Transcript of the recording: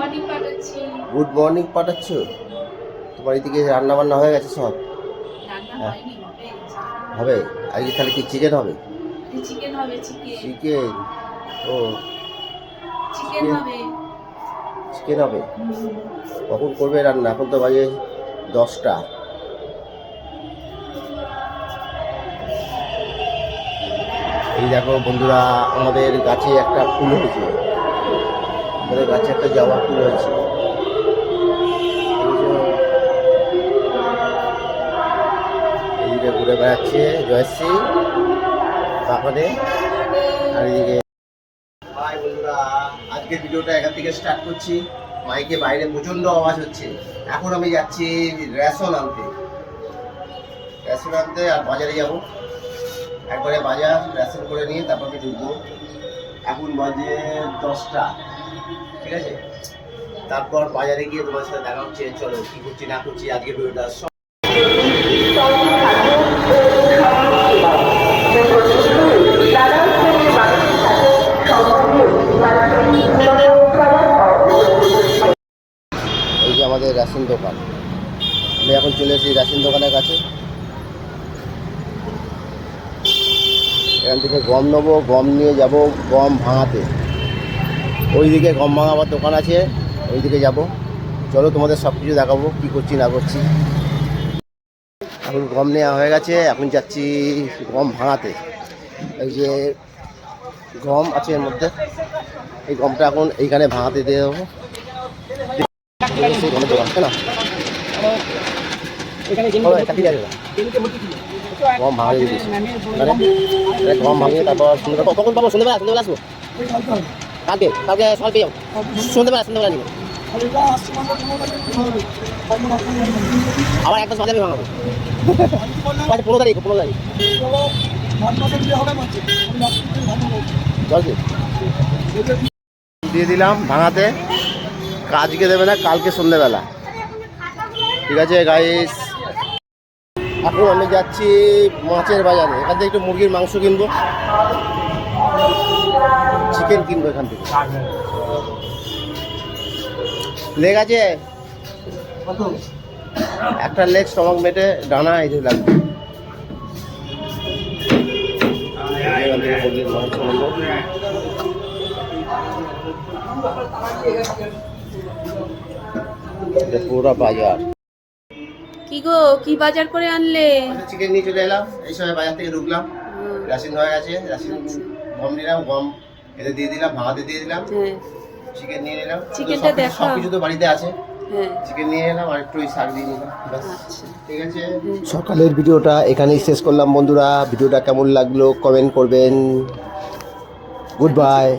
Morning পাঠাচ্ছি। Good morning পাঠাচ্ছ? তোমার এদিকে রান্না বান্না হয়ে গেছে সব? রান্না হয়নি, হবে। আজকে তাহলে কি চিকেন হবে? চিকেন হবে। চিকেন? ও চিকেন হবে। চিকেন হবে। কখন করবে রান্না? এখন তো বাজে 10টা। এই দেখো বন্ধুরা, আমাদের গাছে একটা ফুল হয়েছে। আমাদের গাছে একটা জবা ফুল হয়েছে। এইদিকে ঘুরে বেড়াচ্ছে জয়শ্রী বাগানে। আর এইদিকে হাই বন্ধুরা, আজকের ভিডিওটা এখান থেকে স্টার্ট করছি। মাইকে বাইরে প্রচণ্ড আওয়াজ হচ্ছে। এখন আমি যাচ্ছি রেশন আনতে আর বাজারে যাব। একবারে বাজার রেশন করে নিয়ে তারপর আমি ঢুকবো। এখন বাজে 10টা, ঠিক আছে? তারপর বাজারে গিয়ে তোমার সাথে দেখা হচ্ছে। চলো কি করছি না করছি আজকে ভিডিওটা সব। এই যে আমাদের রেশন দোকান। আমি এখন চলে এসেছি রেশন দোকানের কাছে। এখান থেকে গম নেবো, গম নিয়ে যাব গম ভাঙাতে। ওইদিকে গম ভাঙাবার দোকান আছে, ওইদিকে যাব। চলো তোমাদের সব কিছু দেখাবো কী করছি না করছি। এখন গম নেওয়া হয়ে গেছে, এখন যাচ্ছি গম ভাঙাতে। এই যে গম আছে এর মধ্যে, এই গমটা এখন এইখানে ভাঙাতে দিয়ে দেবো। গমের দোকান না, গম ভাঙিয়ে দিয়েছি। মানে গম ভাঙিয়ে তারপর কখন পাবো? সন্ধ্যেবেলা আসবো। কালকে সকাল পেয়ে যাবো। সন্ধ্যেবেলা নিবো। আবার একটা বাজারে ভাঙাবো। 15 তারিখ দিয়ে দিলাম ভাঙাতে। আজকে দেবে না, কালকে সন্ধ্যেবেলা, ঠিক আছে গাইস? এখন আমি যাচ্ছি মাছের বাজারে। এখান থেকে একটু মুরগির মাংস কিনবো, চিকেন কিনবো এখান থেকে। লেগ আছে একটা, লেগ স্টমাক মেটে ডানা এই যে লাগবে। মুরগির মাংস নেবো। পুরো বাজার। কি গো, কি বাজার করে আনলে? চিকেন নিয়ে চলে এলাম। এই সময় বাজার থেকে ঢুকলাম, রাশিন হয়ে গেছে। রাশিন গম নিলাম, গম এতে দিয়ে দিলাম, ভাঙাতে দিয়ে দিলাম। চিকেন নিয়ে নিলাম। চিকেনটা দেখো, সব কিছু তো বাড়িতে আছে। চিকেন নিয়ে এলাম আর একটু শাক দিয়ে নিলাম, ব্যাস। ঠিক আছে, সকালের ভিডিওটা এখানেই শেষ করলাম বন্ধুরা। ভিডিওটা কেমন লাগলো কমেন্ট করবেন। Good bye.